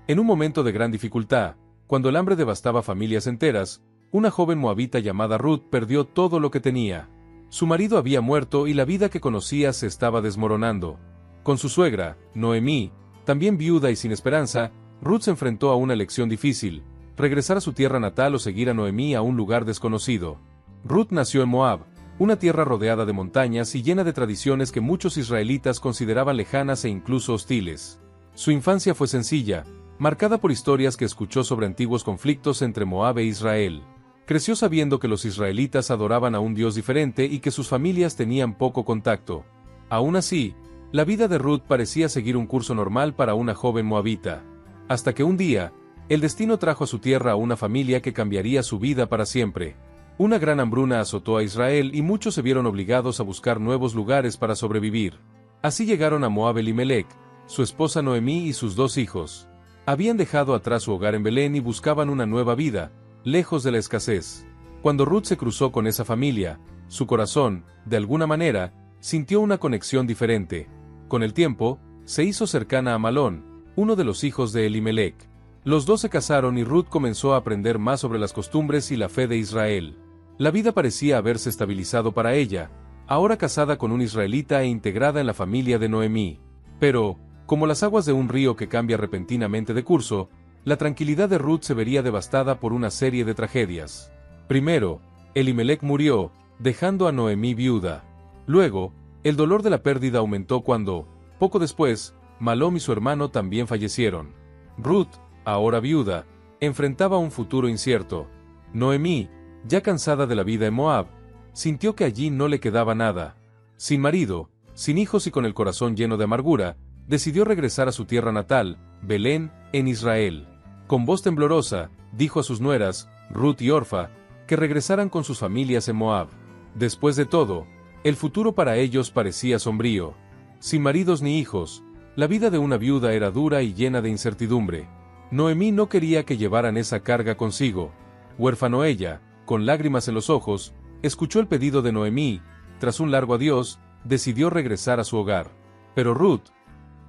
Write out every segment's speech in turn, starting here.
En un momento de gran dificultad, cuando el hambre devastaba familias enteras, una joven moabita llamada Ruth perdió todo lo que tenía. Su marido había muerto y la vida que conocía se estaba desmoronando. Con su suegra, Noemí, también viuda y sin esperanza, Ruth se enfrentó a una elección difícil: regresar a su tierra natal o seguir a Noemí a un lugar desconocido. Ruth nació en Moab, una tierra rodeada de montañas y llena de tradiciones que muchos israelitas consideraban lejanas e incluso hostiles. Su infancia fue sencilla, marcada por historias que escuchó sobre antiguos conflictos entre Moab e Israel. Creció sabiendo que los israelitas adoraban a un Dios diferente y que sus familias tenían poco contacto. Aún así, la vida de Ruth parecía seguir un curso normal para una joven moabita. Hasta que un día, el destino trajo a su tierra a una familia que cambiaría su vida para siempre. Una gran hambruna azotó a Israel y muchos se vieron obligados a buscar nuevos lugares para sobrevivir. Así llegaron a Moab Elimelec, su esposa Noemí y sus 2 hijos. Habían dejado atrás su hogar en Belén y buscaban una nueva vida, lejos de la escasez. Cuando Ruth se cruzó con esa familia, su corazón, de alguna manera, sintió una conexión diferente. Con el tiempo, se hizo cercana a Malón, uno de los hijos de Elimelec. Los 2 se casaron y Ruth comenzó a aprender más sobre las costumbres y la fe de Israel. La vida parecía haberse estabilizado para ella, ahora casada con un israelita e integrada en la familia de Noemí. Pero, como las aguas de un río que cambia repentinamente de curso, la tranquilidad de Ruth se vería devastada por una serie de tragedias. Primero, Elimelec murió, dejando a Noemí viuda. Luego, el dolor de la pérdida aumentó cuando, poco después, Malón y su hermano también fallecieron. Ruth, ahora viuda, enfrentaba un futuro incierto. Noemí, ya cansada de la vida en Moab, sintió que allí no le quedaba nada. Sin marido, sin hijos y con el corazón lleno de amargura, decidió regresar a su tierra natal, Belén, en Israel. Con voz temblorosa, dijo a sus nueras, Ruth y Orfa, que regresaran con sus familias en Moab. Después de todo, el futuro para ellos parecía sombrío. Sin maridos ni hijos, la vida de una viuda era dura y llena de incertidumbre. Noemí no quería que llevaran esa carga consigo. Huérfano ella, con lágrimas en los ojos, escuchó el pedido de Noemí. Tras un largo adiós, decidió regresar a su hogar. Pero Ruth,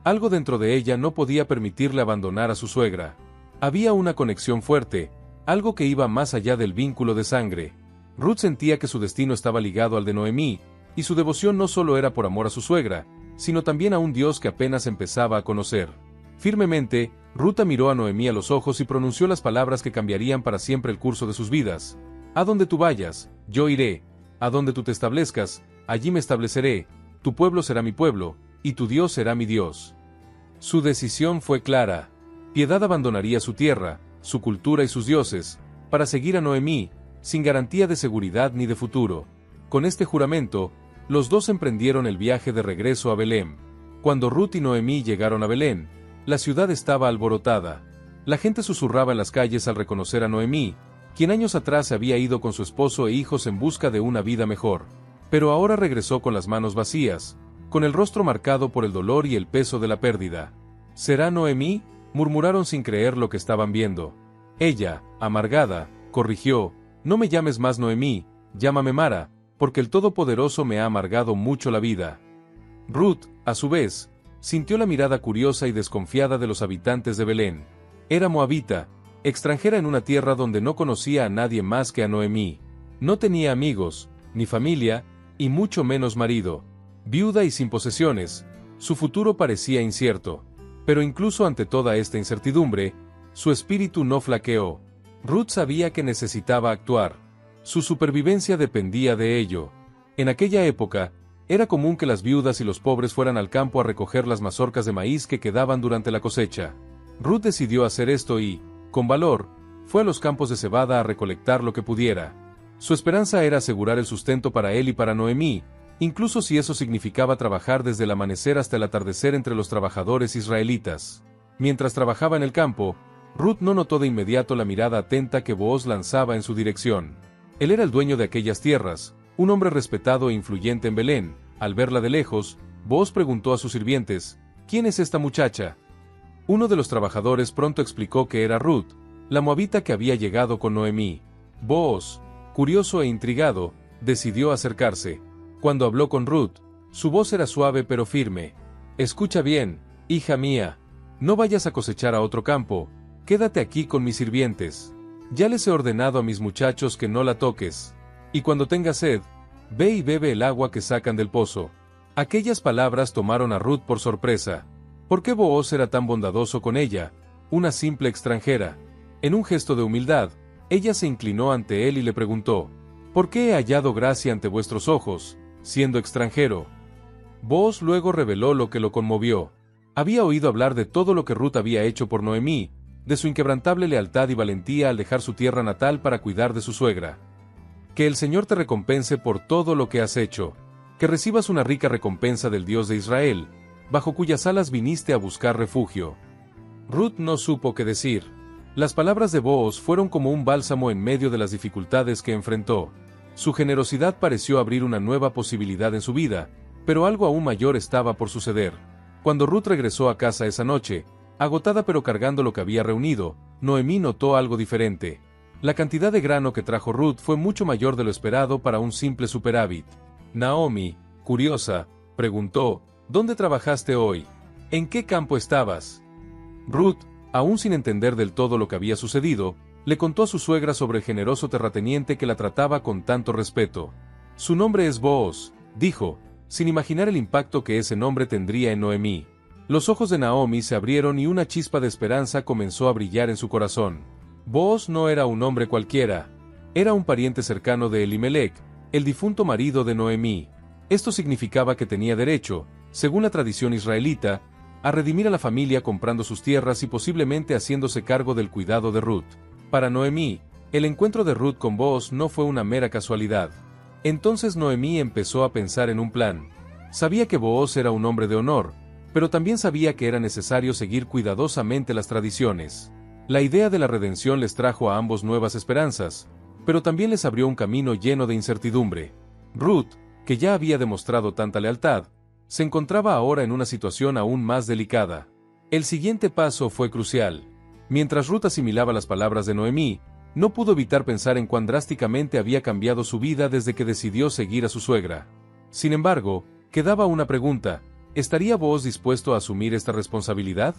algo dentro de ella no podía permitirle abandonar a su suegra. Había una conexión fuerte, algo que iba más allá del vínculo de sangre. Ruth sentía que su destino estaba ligado al de Noemí, y su devoción no solo era por amor a su suegra, sino también a un Dios que apenas empezaba a conocer. Firmemente, Ruth miró a Noemí a los ojos y pronunció las palabras que cambiarían para siempre el curso de sus vidas. A donde tú vayas, yo iré. A donde tú te establezcas, allí me estableceré. Tu pueblo será mi pueblo, y tu Dios será mi Dios. Su decisión fue clara. Piedad abandonaría su tierra, su cultura y sus dioses, para seguir a Noemí, sin garantía de seguridad ni de futuro. Con este juramento, los 2 emprendieron el viaje de regreso a Belén. Cuando Ruth y Noemí llegaron a Belén, la ciudad estaba alborotada. La gente susurraba en las calles al reconocer a Noemí, quien años atrás se había ido con su esposo e hijos en busca de una vida mejor. Pero ahora regresó con las manos vacías, con el rostro marcado por el dolor y el peso de la pérdida. ¿Será Noemí?, murmuraron sin creer lo que estaban viendo. Ella, amargada, corrigió, no me llames más Noemí, llámame Mara, porque el Todopoderoso me ha amargado mucho la vida. Ruth, a su vez, sintió la mirada curiosa y desconfiada de los habitantes de Belén. Era moabita, extranjera en una tierra donde no conocía a nadie más que a Noemí. No tenía amigos, ni familia, y mucho menos marido. Viuda y sin posesiones, su futuro parecía incierto. Pero incluso ante toda esta incertidumbre, su espíritu no flaqueó. Ruth sabía que necesitaba actuar. Su supervivencia dependía de ello. En aquella época, era común que las viudas y los pobres fueran al campo a recoger las mazorcas de maíz que quedaban durante la cosecha. Ruth decidió hacer esto y, con valor, fue a los campos de cebada a recolectar lo que pudiera. Su esperanza era asegurar el sustento para él y para Noemí, incluso si eso significaba trabajar desde el amanecer hasta el atardecer entre los trabajadores israelitas. Mientras trabajaba en el campo, Ruth no notó de inmediato la mirada atenta que Booz lanzaba en su dirección. Él era el dueño de aquellas tierras, un hombre respetado e influyente en Belén. Al verla de lejos, Booz preguntó a sus sirvientes, ¿quién es esta muchacha? Uno de los trabajadores pronto explicó que era Ruth, la moabita que había llegado con Noemí. Booz, curioso e intrigado, decidió acercarse. Cuando habló con Ruth, su voz era suave pero firme. Escucha bien, hija mía. No vayas a cosechar a otro campo, quédate aquí con mis sirvientes. Ya les he ordenado a mis muchachos que no la toques. Y cuando tengas sed, ve y bebe el agua que sacan del pozo. Aquellas palabras tomaron a Ruth por sorpresa. ¿Por qué Booz era tan bondadoso con ella, una simple extranjera? En un gesto de humildad, ella se inclinó ante él y le preguntó: ¿por qué he hallado gracia ante vuestros ojos, siendo extranjero? Booz luego reveló lo que lo conmovió. Había oído hablar de todo lo que Ruth había hecho por Noemí, de su inquebrantable lealtad y valentía al dejar su tierra natal para cuidar de su suegra. Que el Señor te recompense por todo lo que has hecho, que recibas una rica recompensa del Dios de Israel, bajo cuyas alas viniste a buscar refugio. Ruth no supo qué decir. Las palabras de Booz fueron como un bálsamo en medio de las dificultades que enfrentó. Su generosidad pareció abrir una nueva posibilidad en su vida, pero algo aún mayor estaba por suceder. Cuando Ruth regresó a casa esa noche, agotada pero cargando lo que había reunido, Noemí notó algo diferente. La cantidad de grano que trajo Ruth fue mucho mayor de lo esperado para un simple superávit. Naomi, curiosa, preguntó: ¿dónde trabajaste hoy? ¿En qué campo estabas? Ruth, aún sin entender del todo lo que había sucedido, le contó a su suegra sobre el generoso terrateniente que la trataba con tanto respeto. Su nombre es Booz, dijo, sin imaginar el impacto que ese nombre tendría en Noemí. Los ojos de Naomi se abrieron y una chispa de esperanza comenzó a brillar en su corazón. Booz no era un hombre cualquiera. Era un pariente cercano de Elimelec, el difunto marido de Noemí. Esto significaba que tenía derecho, según la tradición israelita, a redimir a la familia comprando sus tierras y posiblemente haciéndose cargo del cuidado de Ruth. Para Noemí, el encuentro de Ruth con Booz no fue una mera casualidad. Entonces Noemí empezó a pensar en un plan. Sabía que Booz era un hombre de honor, pero también sabía que era necesario seguir cuidadosamente las tradiciones. La idea de la redención les trajo a ambos nuevas esperanzas, pero también les abrió un camino lleno de incertidumbre. Ruth, que ya había demostrado tanta lealtad, se encontraba ahora en una situación aún más delicada. El siguiente paso fue crucial. Mientras Ruth asimilaba las palabras de Noemí, no pudo evitar pensar en cuán drásticamente había cambiado su vida desde que decidió seguir a su suegra. Sin embargo, quedaba una pregunta: ¿estaría Booz dispuesto a asumir esta responsabilidad?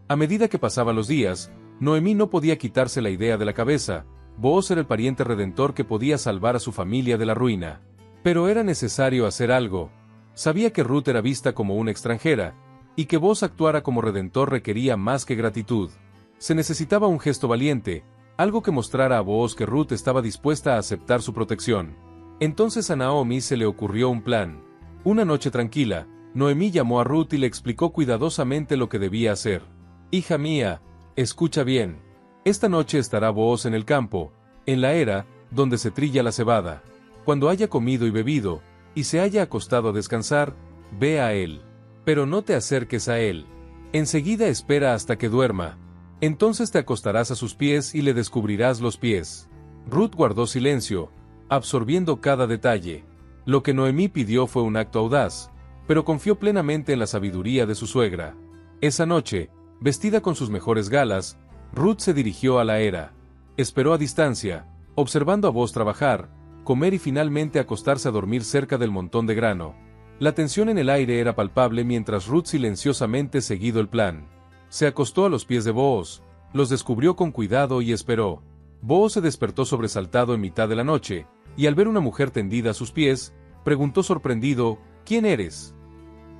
A medida que pasaban los días, Noemí no podía quitarse la idea de la cabeza. Booz era el pariente redentor que podía salvar a su familia de la ruina. Pero era necesario hacer algo. Sabía que Ruth era vista como una extranjera, y que Booz actuara como redentor requería más que gratitud. Se necesitaba un gesto valiente, algo que mostrara a Booz que Ruth estaba dispuesta a aceptar su protección. Entonces a Naomi se le ocurrió un plan. Una noche tranquila, Noemí llamó a Ruth y le explicó cuidadosamente lo que debía hacer. «Hija mía, escucha bien. Esta noche estará Booz en el campo, en la era, donde se trilla la cebada. Cuando haya comido y bebido, y se haya acostado a descansar, ve a él. Pero no te acerques a él. Enseguida espera hasta que duerma. Entonces te acostarás a sus pies y le descubrirás los pies». Ruth guardó silencio, absorbiendo cada detalle. Lo que Noemí pidió fue un acto audaz, pero confió plenamente en la sabiduría de su suegra. Esa noche, vestida con sus mejores galas, Ruth se dirigió a la era. Esperó a distancia, observando a Booz trabajar, comer y finalmente acostarse a dormir cerca del montón de grano. La tensión en el aire era palpable mientras Ruth silenciosamente seguido el plan. Se acostó a los pies de Booz, los descubrió con cuidado y esperó. Booz se despertó sobresaltado en mitad de la noche, y al ver una mujer tendida a sus pies, preguntó sorprendido: «¿Quién eres?»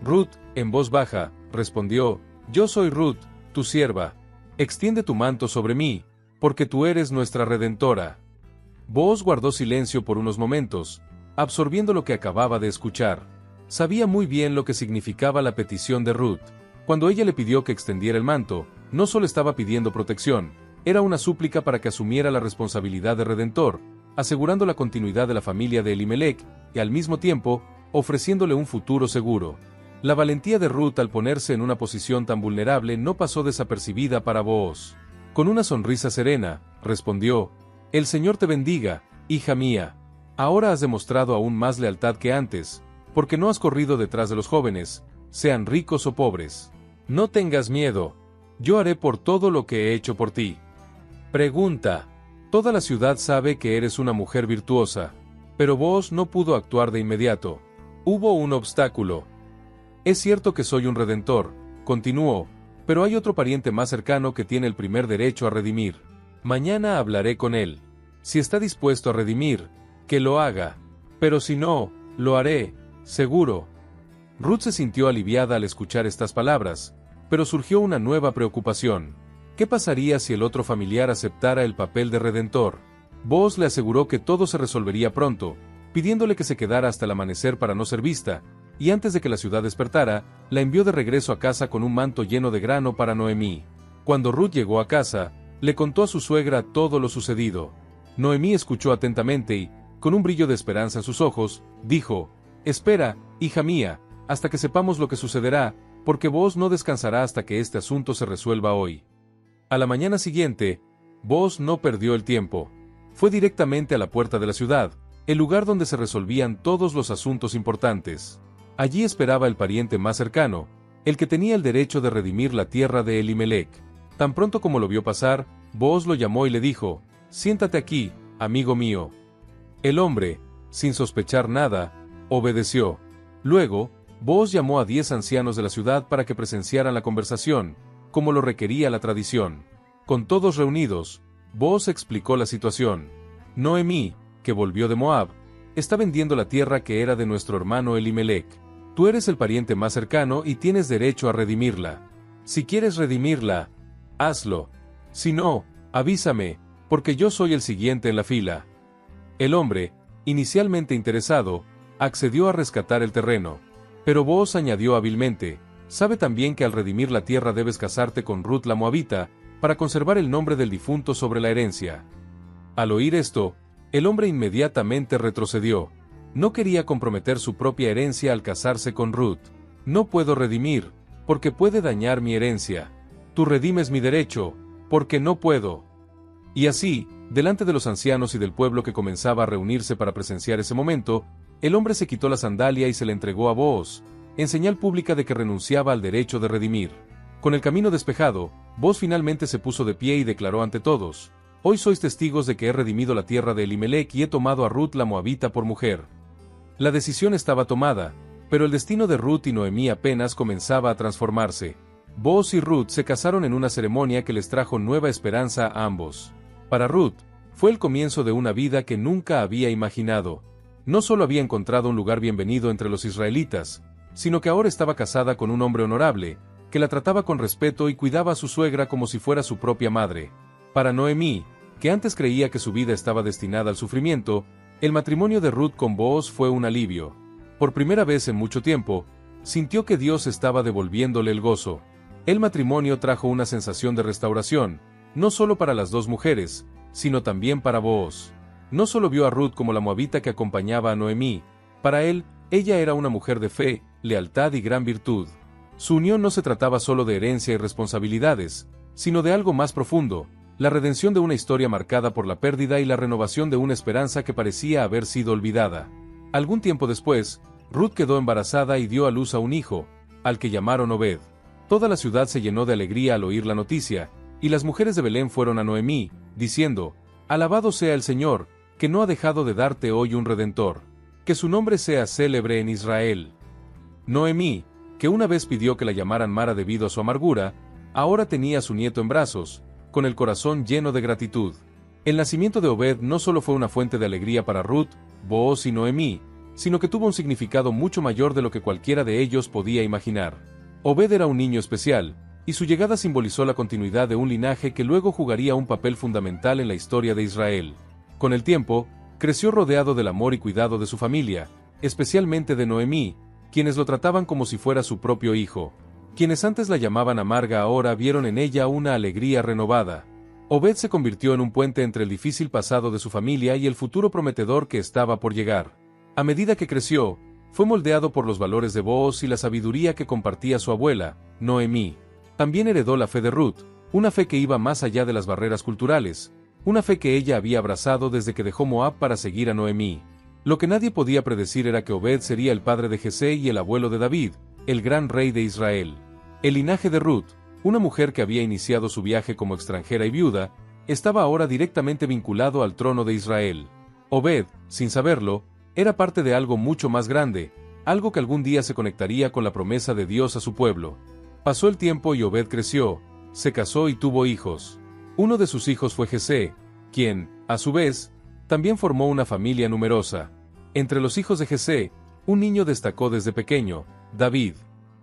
«Ruth», en voz baja, respondió: «Yo soy Ruth, tu sierva. Extiende tu manto sobre mí, porque tú eres nuestra redentora». Booz guardó silencio por unos momentos, absorbiendo lo que acababa de escuchar. Sabía muy bien lo que significaba la petición de Ruth. Cuando ella le pidió que extendiera el manto, no solo estaba pidiendo protección, era una súplica para que asumiera la responsabilidad de redentor, asegurando la continuidad de la familia de Elimelec, y al mismo tiempo, ofreciéndole un futuro seguro. La valentía de Ruth al ponerse en una posición tan vulnerable no pasó desapercibida para Booz. Con una sonrisa serena, respondió: «El Señor te bendiga, hija mía. Ahora has demostrado aún más lealtad que antes, porque no has corrido detrás de los jóvenes, sean ricos o pobres. No tengas miedo. Yo haré por todo lo que he hecho por ti». Pregunta: toda la ciudad sabe que eres una mujer virtuosa, pero Booz no pudo actuar de inmediato. Hubo un obstáculo. «Es cierto que soy un redentor», continuó, pero hay otro pariente más cercano que tiene el primer derecho a redimir. Mañana hablaré con él. Si está dispuesto a redimir, que lo haga. Pero si no, lo haré, seguro. Ruth se sintió aliviada al escuchar estas palabras, pero surgió una nueva preocupación. ¿Qué pasaría si el otro familiar aceptara el papel de redentor? Booz le aseguró que todo se resolvería pronto, pidiéndole que se quedara hasta el amanecer para no ser vista, y antes de que la ciudad despertara, la envió de regreso a casa con un manto lleno de grano para Noemí. Cuando Ruth llegó a casa, le contó a su suegra todo lo sucedido. Noemí escuchó atentamente y, con un brillo de esperanza en sus ojos, dijo: «Espera, hija mía, hasta que sepamos lo que sucederá, porque Booz no descansará hasta que este asunto se resuelva hoy». A la mañana siguiente, Booz no perdió el tiempo. Fue directamente a la puerta de la ciudad, el lugar donde se resolvían todos los asuntos importantes. Allí esperaba el pariente más cercano, el que tenía el derecho de redimir la tierra de Elimelech. Tan pronto como lo vio pasar, Booz lo llamó y le dijo: «Siéntate aquí, amigo mío». El hombre, sin sospechar nada, obedeció. Luego, Booz llamó a 10 ancianos de la ciudad para que presenciaran la conversación, como lo requería la tradición. Con todos reunidos, Booz explicó la situación. Noemí, que volvió de Moab, está vendiendo la tierra que era de nuestro hermano Elimelech. Tú eres el pariente más cercano y tienes derecho a redimirla. Si quieres redimirla, hazlo. Si no, avísame, porque yo soy el siguiente en la fila. El hombre, inicialmente interesado, accedió a rescatar el terreno. Pero Booz añadió hábilmente: «Sabe también que al redimir la tierra debes casarte con Ruth la Moabita, para conservar el nombre del difunto sobre la herencia». Al oír esto, el hombre inmediatamente retrocedió. No quería comprometer su propia herencia al casarse con Ruth. «No puedo redimir, porque puede dañar mi herencia. Tú redimes mi derecho, porque no puedo». Y así, delante de los ancianos y del pueblo que comenzaba a reunirse para presenciar ese momento, el hombre se quitó la sandalia y se la entregó a Booz, en señal pública de que renunciaba al derecho de redimir. Con el camino despejado, Booz finalmente se puso de pie y declaró ante todos: «Hoy sois testigos de que he redimido la tierra de Elimelech y he tomado a Ruth la Moabita por mujer». La decisión estaba tomada, pero el destino de Ruth y Noemí apenas comenzaba a transformarse. Booz y Ruth se casaron en una ceremonia que les trajo nueva esperanza a ambos. Para Ruth, fue el comienzo de una vida que nunca había imaginado. No solo había encontrado un lugar bienvenido entre los israelitas, sino que ahora estaba casada con un hombre honorable, que la trataba con respeto y cuidaba a su suegra como si fuera su propia madre. Para Noemí, que antes creía que su vida estaba destinada al sufrimiento, el matrimonio de Ruth con Booz fue un alivio. Por primera vez en mucho tiempo, sintió que Dios estaba devolviéndole el gozo. El matrimonio trajo una sensación de restauración, no solo para las dos mujeres, sino también para Booz. No solo vio a Ruth como la moabita que acompañaba a Noemí, para él, ella era una mujer de fe, lealtad y gran virtud. Su unión no se trataba solo de herencia y responsabilidades, sino de algo más profundo: la redención de una historia marcada por la pérdida y la renovación de una esperanza que parecía haber sido olvidada. Algún tiempo después, Ruth quedó embarazada y dio a luz a un hijo, al que llamaron Obed. Toda la ciudad se llenó de alegría al oír la noticia, y las mujeres de Belén fueron a Noemí, diciendo: «Alabado sea el Señor, que no ha dejado de darte hoy un redentor. Que su nombre sea célebre en Israel». Noemí, que una vez pidió que la llamaran Mara debido a su amargura, ahora tenía a su nieto en brazos, con el corazón lleno de gratitud. El nacimiento de Obed no solo fue una fuente de alegría para Ruth, Booz y Noemí, sino que tuvo un significado mucho mayor de lo que cualquiera de ellos podía imaginar. Obed era un niño especial, y su llegada simbolizó la continuidad de un linaje que luego jugaría un papel fundamental en la historia de Israel. Con el tiempo, creció rodeado del amor y cuidado de su familia, especialmente de Noemí, quienes lo trataban como si fuera su propio hijo. Quienes antes la llamaban amarga ahora vieron en ella una alegría renovada. Obed se convirtió en un puente entre el difícil pasado de su familia y el futuro prometedor que estaba por llegar. A medida que creció, fue moldeado por los valores de Booz y la sabiduría que compartía su abuela, Noemí. También heredó la fe de Ruth, una fe que iba más allá de las barreras culturales, una fe que ella había abrazado desde que dejó Moab para seguir a Noemí. Lo que nadie podía predecir era que Obed sería el padre de Jesé y el abuelo de David, el gran rey de Israel. El linaje de Ruth, una mujer que había iniciado su viaje como extranjera y viuda, estaba ahora directamente vinculado al trono de Israel. Obed, sin saberlo, era parte de algo mucho más grande, algo que algún día se conectaría con la promesa de Dios a su pueblo. Pasó el tiempo y Obed creció, se casó y tuvo hijos. Uno de sus hijos fue Jesé, quien, a su vez, también formó una familia numerosa. Entre los hijos de Jesé, un niño destacó desde pequeño, David.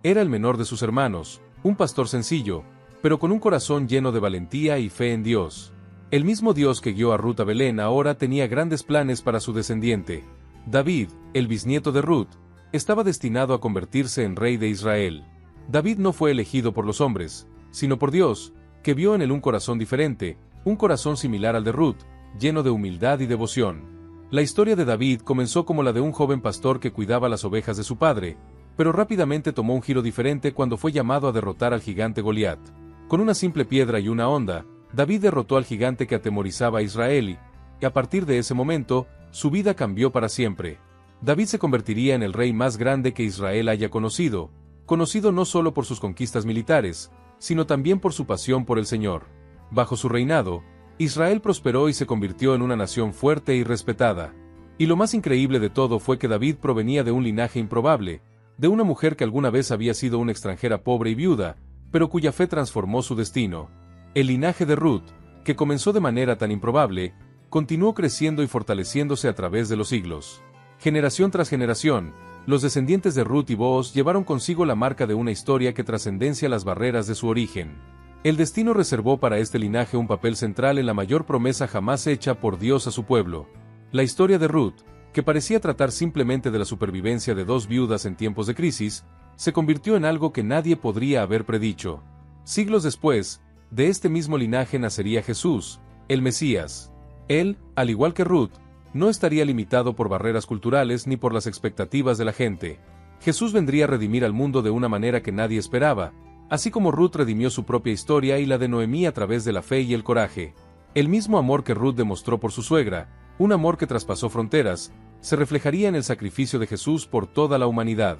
Era el menor de sus hermanos, un pastor sencillo, pero con un corazón lleno de valentía y fe en Dios. El mismo Dios que guió a Ruth a Belén ahora tenía grandes planes para su descendiente. David, el bisnieto de Ruth, estaba destinado a convertirse en rey de Israel. David no fue elegido por los hombres, sino por Dios, que vio en él un corazón diferente, un corazón similar al de Ruth, lleno de humildad y devoción. La historia de David comenzó como la de un joven pastor que cuidaba las ovejas de su padre, pero rápidamente tomó un giro diferente cuando fue llamado a derrotar al gigante Goliat. Con una simple piedra y una honda, David derrotó al gigante que atemorizaba a Israel y, a partir de ese momento, su vida cambió para siempre. David se convertiría en el rey más grande que Israel haya conocido no solo por sus conquistas militares, sino también por su pasión por el Señor. Bajo su reinado, Israel prosperó y se convirtió en una nación fuerte y respetada. Y lo más increíble de todo fue que David provenía de un linaje improbable, de una mujer que alguna vez había sido una extranjera pobre y viuda, pero cuya fe transformó su destino. El linaje de Ruth, que comenzó de manera tan improbable, continuó creciendo y fortaleciéndose a través de los siglos. Generación tras generación, los descendientes de Ruth y Booz llevaron consigo la marca de una historia que trascendencia las barreras de su origen. El destino reservó para este linaje un papel central en la mayor promesa jamás hecha por Dios a su pueblo. La historia de Ruth, que parecía tratar simplemente de la supervivencia de dos viudas en tiempos de crisis, se convirtió en algo que nadie podría haber predicho. Siglos después, de este mismo linaje nacería Jesús, el Mesías. Él, al igual que Ruth, no estaría limitado por barreras culturales ni por las expectativas de la gente. Jesús vendría a redimir al mundo de una manera que nadie esperaba, así como Ruth redimió su propia historia y la de Noemí a través de la fe y el coraje. El mismo amor que Ruth demostró por su suegra, un amor que traspasó fronteras, se reflejaría en el sacrificio de Jesús por toda la humanidad.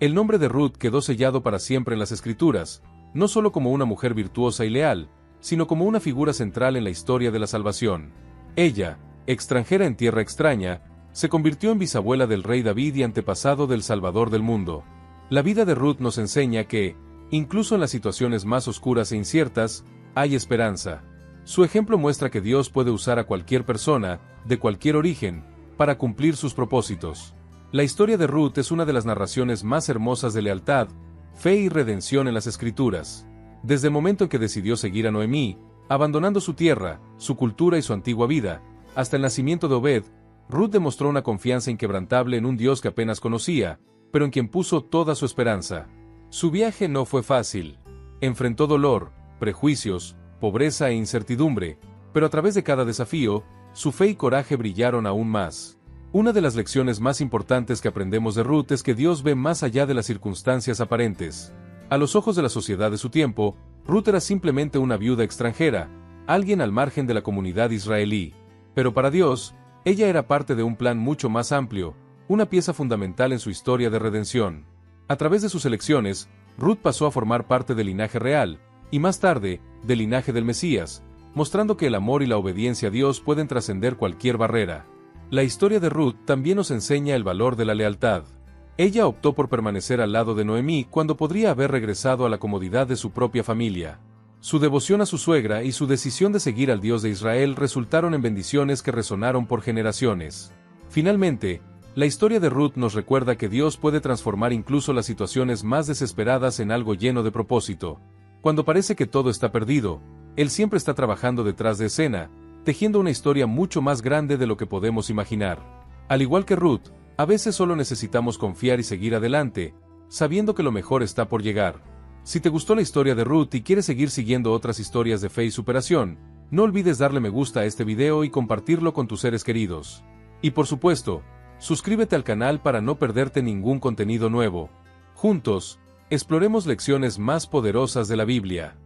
El nombre de Ruth quedó sellado para siempre en las Escrituras, no solo como una mujer virtuosa y leal, sino como una figura central en la historia de la salvación. Ella, extranjera en tierra extraña, se convirtió en bisabuela del rey David y antepasado del Salvador del mundo. La vida de Ruth nos enseña que, incluso en las situaciones más oscuras e inciertas, hay esperanza. Su ejemplo muestra que Dios puede usar a cualquier persona, de cualquier origen, para cumplir sus propósitos. La historia de Ruth es una de las narraciones más hermosas de lealtad, fe y redención en las Escrituras. Desde el momento en que decidió seguir a Noemí, abandonando su tierra, su cultura y su antigua vida, hasta el nacimiento de Obed, Ruth demostró una confianza inquebrantable en un Dios que apenas conocía, pero en quien puso toda su esperanza. Su viaje no fue fácil. Enfrentó dolor, prejuicios, pobreza e incertidumbre, pero a través de cada desafío, su fe y coraje brillaron aún más. Una de las lecciones más importantes que aprendemos de Ruth es que Dios ve más allá de las circunstancias aparentes. A los ojos de la sociedad de su tiempo, Ruth era simplemente una viuda extranjera, alguien al margen de la comunidad israelí. Pero para Dios, ella era parte de un plan mucho más amplio, una pieza fundamental en su historia de redención. A través de sus elecciones, Ruth pasó a formar parte del linaje real, y más tarde, del linaje del Mesías, mostrando que el amor y la obediencia a Dios pueden trascender cualquier barrera. La historia de Ruth también nos enseña el valor de la lealtad. Ella optó por permanecer al lado de Noemí cuando podría haber regresado a la comodidad de su propia familia. Su devoción a su suegra y su decisión de seguir al Dios de Israel resultaron en bendiciones que resonaron por generaciones. Finalmente, la historia de Ruth nos recuerda que Dios puede transformar incluso las situaciones más desesperadas en algo lleno de propósito. Cuando parece que todo está perdido, Él siempre está trabajando detrás de escena, tejiendo una historia mucho más grande de lo que podemos imaginar. Al igual que Ruth, a veces solo necesitamos confiar y seguir adelante, sabiendo que lo mejor está por llegar. Si te gustó la historia de Ruth y quieres seguir siguiendo otras historias de fe y superación, no olvides darle me gusta a este video y compartirlo con tus seres queridos. Y por supuesto, suscríbete al canal para no perderte ningún contenido nuevo. Juntos, exploremos lecciones más poderosas de la Biblia.